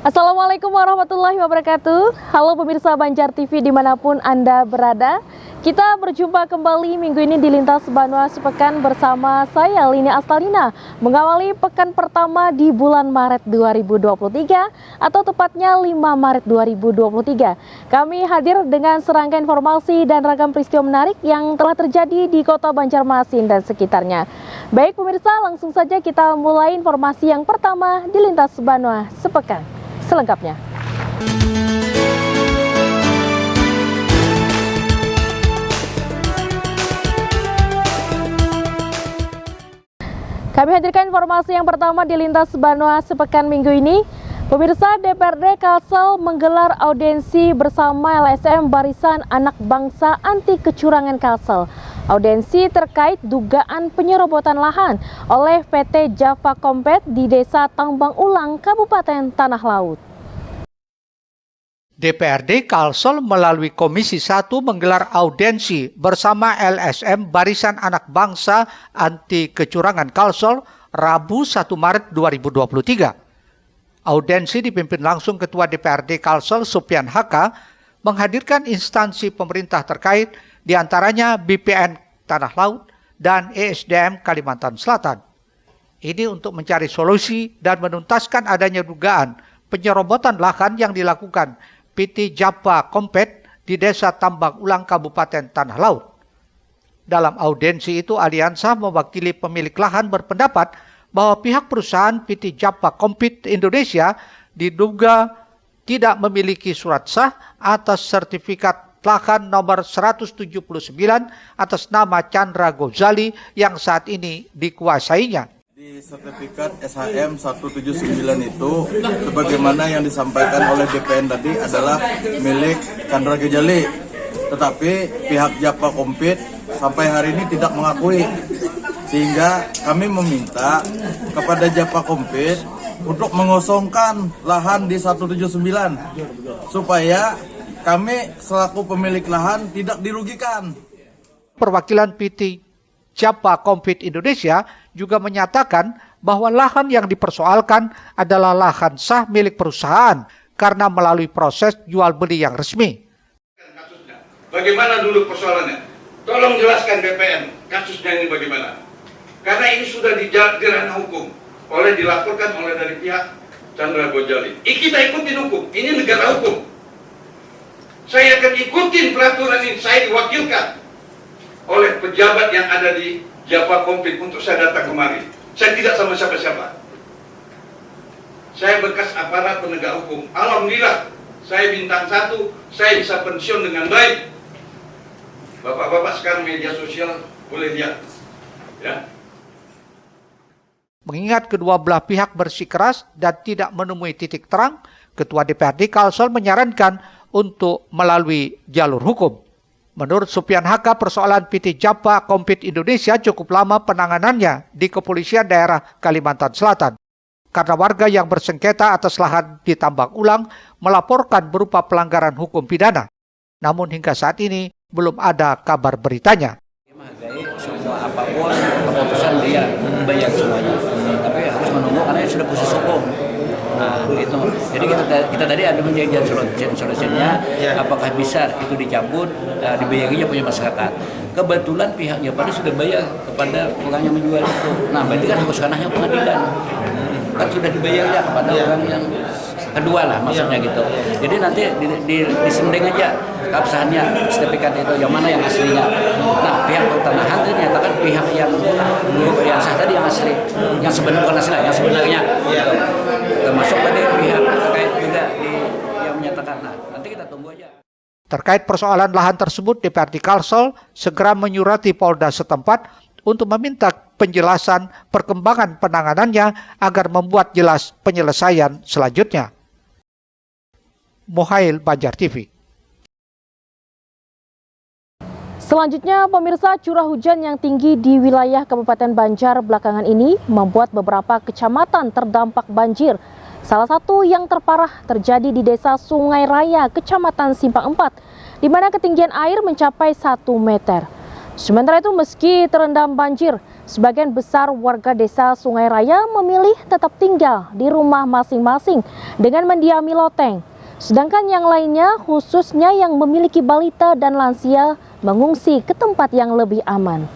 Assalamualaikum warahmatullahi wabarakatuh. Halo pemirsa Banjar TV dimanapun Anda berada. Kita berjumpa kembali minggu ini di Lintas Banua Sepekan bersama saya Lini Astalina. Mengawali pekan pertama di bulan Maret 2023 atau tepatnya 5 Maret 2023. Kami hadir dengan serangkaian informasi dan ragam peristiwa menarik yang telah terjadi di kota Banjarmasin dan sekitarnya. Baik pemirsa, langsung saja kita mulai informasi yang pertama di Lintas Banua Sepekan. Selengkapnya. Kami hadirkan informasi yang pertama di Lintas Banua Sepekan minggu ini. Pemirsa, DPRD Kalsel menggelar audiensi bersama LSM Barisan Anak Bangsa Anti Kecurangan Kalsel. Audiensi terkait dugaan penyerobotan lahan oleh PT Java Kompet di Desa Tambang Ulang, Kabupaten Tanah Laut. DPRD Kalsel melalui Komisi 1 menggelar audiensi bersama LSM Barisan Anak Bangsa Anti Kecurangan Kalsel Rabu 1 Maret 2023. Audiensi dipimpin langsung Ketua DPRD Kalsel Supian Haka menghadirkan instansi pemerintah terkait diantaranya BPN Tanah Laut dan ESDM Kalimantan Selatan. Ini untuk mencari solusi dan menuntaskan adanya dugaan penyerobotan lahan yang dilakukan PT Java Kompet di Desa Tambang Ulang Kabupaten Tanah Laut. Dalam audiensi itu Aliansa mewakili pemilik lahan berpendapat bahwa pihak perusahaan PT Java Kompet Indonesia diduga tidak memiliki surat sah atas sertifikat lahan nomor 179 atas nama Chandra Ghazali yang saat ini dikuasainya. Di sertifikat SHM 179 itu, sebagaimana yang disampaikan oleh BPN tadi adalah milik Chandra Ghazali. Tetapi pihak Java Kompet sampai hari ini tidak mengakui. Sehingga kami meminta kepada Java Kompet untuk mengosongkan lahan di 179. Supaya kami selaku pemilik lahan tidak dirugikan. Perwakilan PT Java Kompet Indonesia juga menyatakan bahwa lahan yang dipersoalkan adalah lahan sah milik perusahaan karena melalui proses jual beli yang resmi. Bagaimana dulu persoalannya? Tolong jelaskan BPN kasusnya ini bagaimana? Karena ini sudah di ranah hukum, dilaporkan oleh dari pihak Chandra Ghazali. Kita ikutin hukum, ini negara hukum. Saya akan ikutin peraturan ini, saya diwakilkan oleh pejabat yang ada di Java Kompet untuk saya datang kemari. Saya tidak sama siapa-siapa. Saya bekas aparat penegak hukum. Alhamdulillah, saya bintang 1, saya bisa pensiun dengan baik. Bapak-bapak sekarang media sosial boleh lihat. Ya. Mengingat kedua belah pihak bersikeras dan tidak menemui titik terang, Ketua DPRD Kalsel menyarankan untuk melalui jalur hukum. Menurut Supian Haka, persoalan PT Java Kompet Indonesia cukup lama penanganannya di Kepolisian Daerah Kalimantan Selatan. Karena warga yang bersengketa atas lahan di Tambang Ulang melaporkan berupa pelanggaran hukum pidana. Namun hingga saat ini belum ada kabar beritanya. Menghargai semua apapun keputusan dia membayar semuanya. Tapi harus menunggu karena sudah proses hukum. Nah, itu. Jadi kita tadi ada menjadi solusinya, apakah bisa itu dicabut, dibayarinya punya masyarakat. Kebetulan pihak Java sudah bayar kepada orang yang menjual itu. Nah, berarti kan harus ranahnya pengadilan. Kan sudah dibayar ya kepada orang yang kedua lah maksudnya gitu. Jadi nanti disending aja keabsahannya sertifikat itu yang mana yang aslinya. Nah, pihak pertanahan itu nyatakan pihak yang sah tadi yang asli, yang sebenarnya bukan asli, yang sebenarnya. Gitu. Termasuk tadi pihak terkait juga yang menyatakan. Nah, nanti kita tunggu aja. Terkait persoalan lahan tersebut, DPRD Kalsel segera menyurati Polda setempat untuk meminta penjelasan perkembangan penanganannya agar membuat jelas penyelesaian selanjutnya. Mohail, Banjar TV. Selanjutnya, pemirsa, curah hujan yang tinggi di wilayah Kabupaten Banjar belakangan ini membuat beberapa kecamatan terdampak banjir. Salah satu yang terparah terjadi di Desa Sungai Raya, Kecamatan Simpang 4, di mana ketinggian air mencapai 1 meter. Sementara itu, meski terendam banjir, Sebagian besar warga desa Sungai Raya memilih tetap tinggal di rumah masing-masing dengan mendiami loteng. Sedangkan yang lainnya, khususnya yang memiliki balita dan lansia, mengungsi ke tempat yang lebih aman.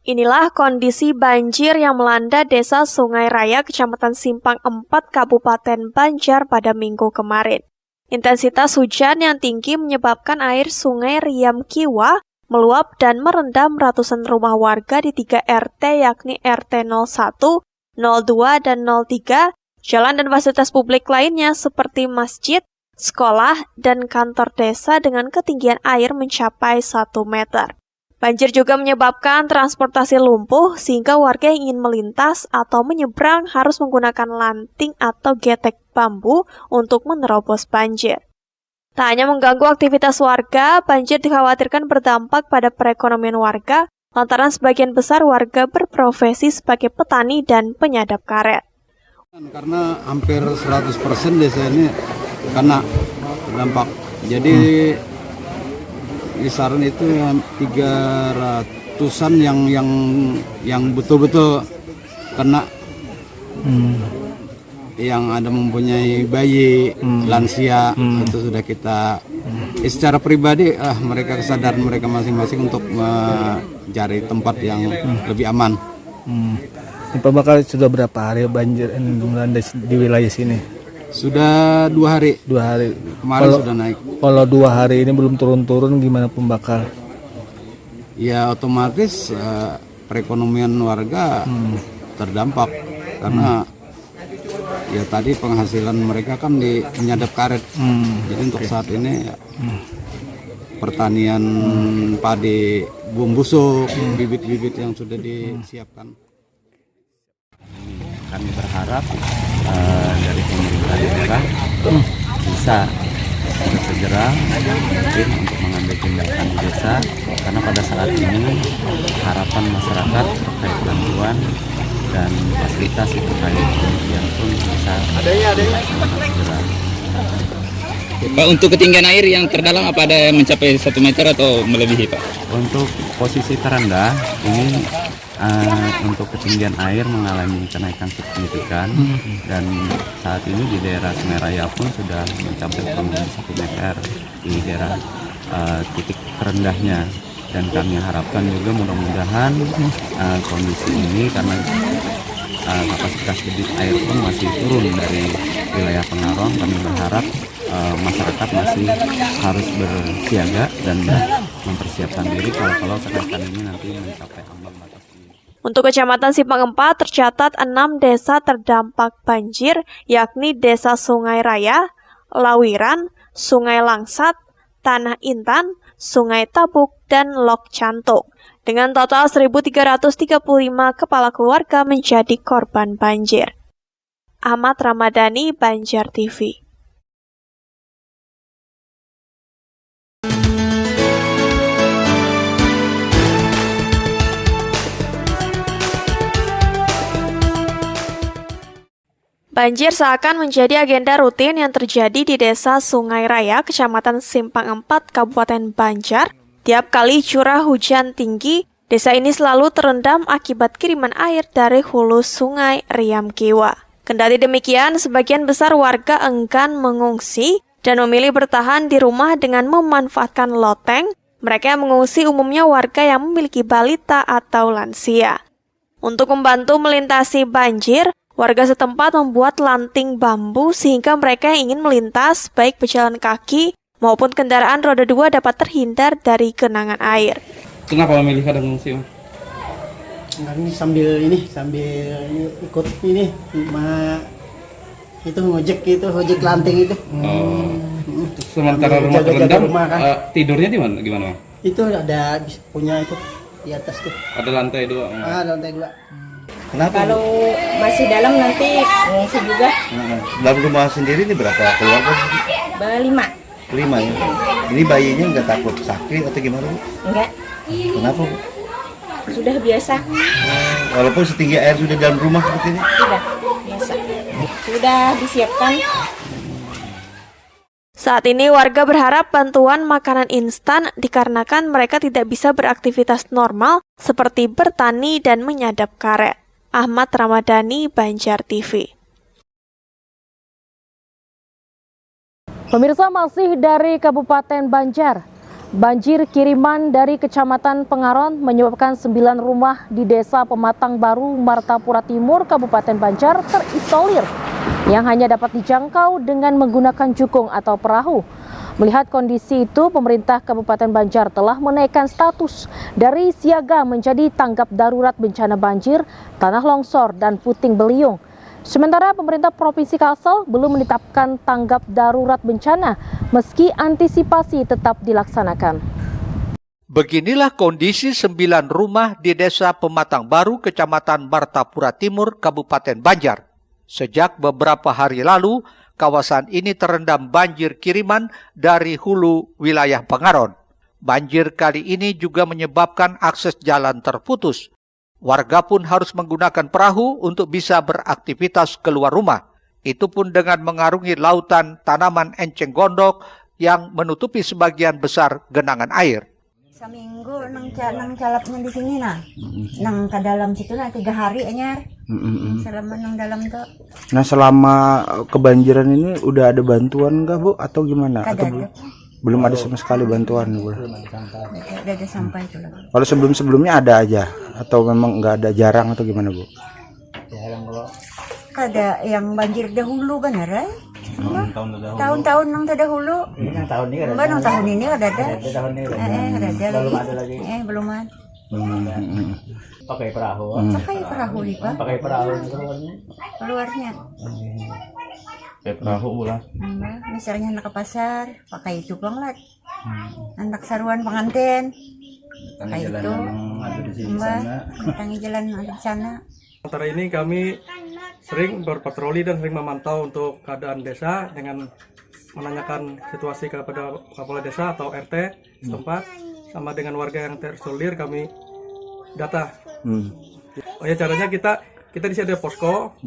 Inilah kondisi banjir yang melanda desa Sungai Raya, Kecamatan Simpang 4, Kabupaten Banjar pada Minggu kemarin. Intensitas hujan yang tinggi menyebabkan air Sungai Riam Kiwa meluap dan merendam ratusan rumah warga di 3 RT yakni RT 01, 02, dan 03, jalan dan fasilitas publik lainnya seperti masjid, sekolah, dan kantor desa dengan ketinggian air mencapai 1 meter. Banjir juga menyebabkan transportasi lumpuh sehingga warga yang ingin melintas atau menyeberang harus menggunakan lanting atau getek bambu untuk menerobos banjir. Tak hanya mengganggu aktivitas warga, banjir dikhawatirkan berdampak pada perekonomian warga lantaran sebagian besar warga berprofesi sebagai petani dan penyadap karet. Karena hampir 100% desa ini kena dampak. Jadi kisaran itu 300-an yang betul-betul kena. Yang ada mempunyai bayi, lansia, itu sudah kita secara pribadi mereka kesadaran mereka masing-masing untuk mencari tempat yang lebih aman. Pak Bakal sudah berapa hari banjir melanda di wilayah sini? Sudah 2 hari. 2 hari. Kemarin sudah naik. Kalau 2 hari ini belum turun-turun, gimana Pembakar? Ya otomatis perekonomian warga terdampak karena ya tadi penghasilan mereka kan di menyadap karet. Jadi untuk saat ini pertanian padi buah busuk, bibit-bibit yang sudah disiapkan. Kami berharap dari pemerintah daerah bisa segera mungkin untuk mengambil tindakan di desa, karena pada saat ini harapan masyarakat terkait bantuan dan fasilitas itu terkait kemudian pun bisa segera. Pak, untuk ketinggian air yang terdalam apa ada yang mencapai 1 meter atau melebihi, Pak? Untuk posisi terendah ini untuk ketinggian air mengalami kenaikan signifikan dan saat ini di daerah Sungai Raya pun sudah mencapai kurang lebih 1 meter di daerah titik terendahnya, dan kami harapkan juga mudah-mudahan kondisi ini karena kapasitas debit air pun masih turun dari wilayah Pengarong, kami berharap masyarakat masih harus bersiaga dan mempersiapkan diri kalau kenaikan ini nanti mencapai ambang batas ini. Untuk Kecamatan Simpang 4 tercatat 6 desa terdampak banjir, yakni Desa Sungai Raya, Lawiran, Sungai Langsat, Tanah Intan, Sungai Tabuk, dan Lok Cantuk. Dengan total 1.335 kepala keluarga menjadi korban banjir. Ahmad Ramadhani, Banjar TV. Banjir seakan menjadi agenda rutin yang terjadi di Desa Sungai Raya, Kecamatan Simpang 4, Kabupaten Banjar. Tiap kali curah hujan tinggi, desa ini selalu terendam akibat kiriman air dari hulu Sungai Riam Kiwa. Kendati demikian, sebagian besar warga enggan mengungsi dan memilih bertahan di rumah dengan memanfaatkan loteng. Mereka yang mengungsi umumnya warga yang memiliki balita atau lansia. Untuk membantu melintasi banjir, warga setempat membuat lanting bambu sehingga mereka yang ingin melintas, baik pejalan kaki maupun kendaraan roda 2 dapat terhindar dari genangan air. Kenapa memilih kadang mengungsi? Ini sambil ikut ini itu ngojek lanting itu. Sementara rumah terendam, tidurnya di mana? Gimana? Itu ada punya itu di atas tuh. Ada lantai 2. Lantai 2. Kenapa? Kalau masih dalam nanti ngungsi juga. Dalam rumah sendiri ini berapa keluarga? 5 ya. Ini bayinya nggak takut sakit atau gimana? Enggak. Kenapa? Sudah biasa. Walaupun setinggi air sudah dalam rumah seperti ini? Sudah biasa. Sudah disiapkan. Saat ini warga berharap bantuan makanan instan dikarenakan mereka tidak bisa beraktivitas normal seperti bertani dan menyadap karet. Ahmad Ramadhani, Banjar TV. Pemirsa, masih dari Kabupaten Banjar. Banjir kiriman dari Kecamatan Pengaron menyebabkan 9 rumah di Desa Pematang Baru, Martapura Timur, Kabupaten Banjar terisolir yang hanya dapat dijangkau dengan menggunakan jukung atau perahu. Melihat kondisi itu, pemerintah Kabupaten Banjar telah menaikkan status dari siaga menjadi tanggap darurat bencana banjir, tanah longsor, dan puting beliung. Sementara pemerintah Provinsi Kalsel belum menetapkan tanggap darurat bencana, meski antisipasi tetap dilaksanakan. Beginilah kondisi 9 rumah di Desa Pematang Baru, Kecamatan Martapura Timur, Kabupaten Banjar. Sejak beberapa hari lalu, kawasan ini terendam banjir kiriman dari hulu wilayah Pengaron. Banjir kali ini juga menyebabkan akses jalan terputus. Warga pun harus menggunakan perahu untuk bisa beraktivitas keluar rumah. Itu pun dengan mengarungi lautan tanaman enceng gondok yang menutupi sebagian besar genangan air. Seminggu nang calapnya di sini nah, nang ke dalam situ nah 3 hari anyar. Selama nang dalam tuh. Nah, selama kebanjiran ini udah ada bantuan nggak, Bu, atau gimana? Atau belum ada sama sekali bantuan, Bu? Udah ada sampai itu lagi. Kalau sebelum-sebelumnya ada aja atau memang nggak ada, jarang atau gimana, Bu? Ada yang banjir dahulu kan ada. Tahun-tahun nang dahulu. Tahun ini ada. Belum ada lagi. Belum ada. Pakai perahu. Pakai perahu nih, Pak. Pakai perahu keluarnya. Pakai perahu ulah. Misalnya anak ke pasar, pakai itu Bang Lat. Anak saruan pengantin. Pakai itu. Mbak, tangi jalan ada di sana. Antara ini kami sering berpatroli dan sering memantau untuk keadaan desa dengan menanyakan situasi kepada kepala desa atau RT setempat, sama dengan warga yang terisolir kami data. Oh ya, caranya kita di sini ada posko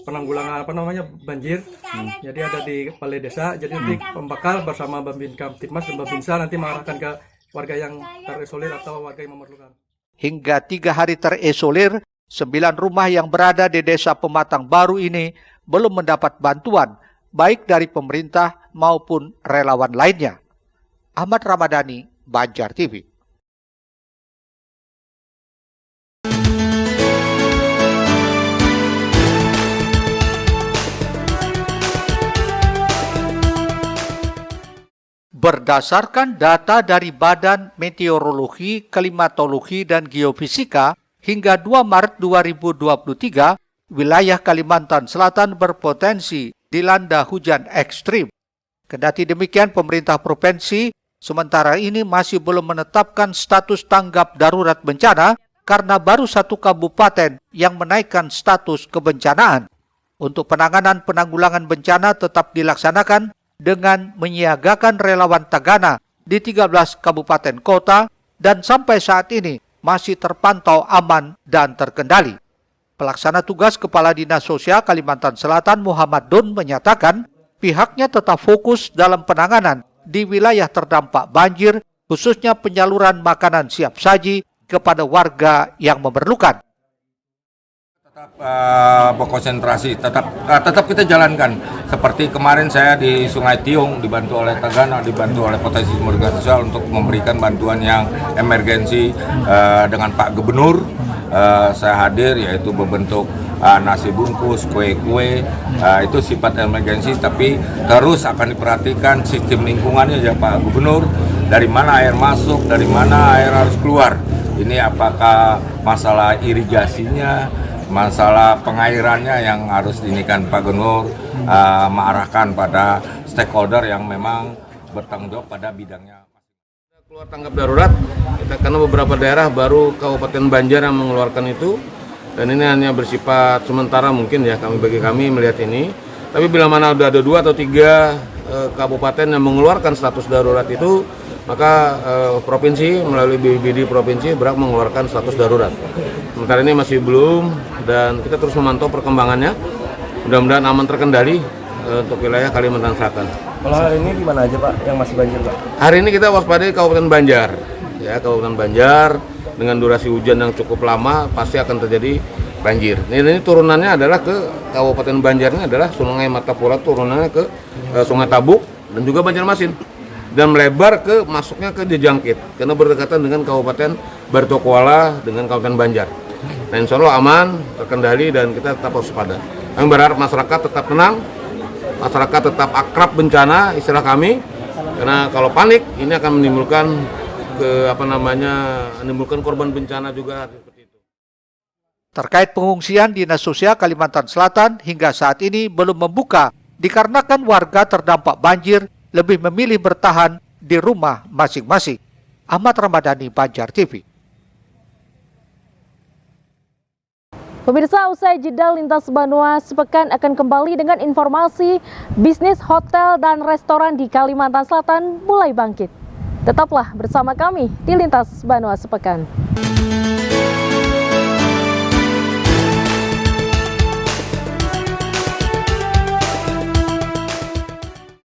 penanggulangan banjir. Jadi ada di balai desa. Jadi nanti pembakal bersama Babin Kamtipmas dan Babinsa nanti mengarahkan ke warga yang terisolir atau warga yang memerlukan. Hingga 3 hari terisolir, 9 rumah yang berada di Desa Pematang Baru ini belum mendapat bantuan, baik dari pemerintah maupun relawan lainnya. Ahmad Ramadhani, Banjar TV. Berdasarkan data dari Badan Meteorologi, Klimatologi, dan Geofisika, hingga 2 Maret 2023, wilayah Kalimantan Selatan berpotensi dilanda hujan ekstrim. Kendati demikian, pemerintah provinsi sementara ini masih belum menetapkan status tanggap darurat bencana karena baru 1 kabupaten yang menaikkan status kebencanaan. Untuk penanggulangan bencana tetap dilaksanakan dengan menyiagakan relawan tagana di 13 kabupaten kota dan sampai saat ini masih terpantau aman dan terkendali. Pelaksana tugas Kepala Dinas Sosial Kalimantan Selatan Muhammad Dun menyatakan pihaknya tetap fokus dalam penanganan di wilayah terdampak banjir, khususnya penyaluran makanan siap saji kepada warga yang memerlukan. Berkonsentrasi, tetap kita jalankan. Seperti kemarin saya di Sungai Tiung dibantu oleh Tagana, dibantu oleh Potensi Sumber Daya Sosial untuk memberikan bantuan yang emergensi dengan Pak Gubernur. Saya hadir, yaitu berbentuk nasi bungkus, kue-kue, itu sifat emergensi, tapi terus akan diperhatikan sistem lingkungannya ya Pak Gubernur, dari mana air masuk, dari mana air harus keluar. Ini apakah masalah irigasinya, masalah pengairannya yang harus diinikan Pak Gubernur, mengarahkan pada stakeholder yang memang bertanggung jawab pada bidangnya. Keluar tanggap darurat, karena beberapa daerah baru Kabupaten Banjar yang mengeluarkan itu, dan ini hanya bersifat sementara mungkin ya bagi kami melihat ini. Tapi bila mana sudah ada 2 atau 3 kabupaten yang mengeluarkan status darurat itu, maka provinsi melalui BPBD provinsi berhak mengeluarkan status darurat. Sementara ini masih belum, dan kita terus memantau perkembangannya. Mudah-mudahan aman terkendali untuk wilayah Kalimantan Selatan. Kalau hari ini di mana aja Pak yang masih banjir Pak? Hari ini kita waspadai Kabupaten Banjar. Ya, Kabupaten Banjar dengan durasi hujan yang cukup lama pasti akan terjadi banjir. Ini turunannya adalah ke Kabupaten Banjarnya adalah Sungai Matapura, turunannya ke Sungai Tabuk dan juga Banjarmasin. Dan melebar ke masuknya ke Jejangkit karena berdekatan dengan Kabupaten Baritokuala dengan Kabupaten Banjar. Nah, insya Allah aman, terkendali dan kita tetap waspada. Kami berharap masyarakat tetap tenang, masyarakat tetap akrab bencana, istilah kami, karena kalau panik ini akan menimbulkan menimbulkan korban bencana juga. Terkait pengungsian, Dinas Sosial Kalimantan Selatan hingga saat ini belum membuka dikarenakan warga terdampak banjir lebih memilih bertahan di rumah masing-masing. Ahmad Ramadhani, Banjar TV. Pemirsa, usai jeda Lintas Banua sepekan akan kembali dengan informasi bisnis hotel dan restoran di Kalimantan Selatan mulai bangkit. Tetaplah bersama kami di Lintas Banua sepekan.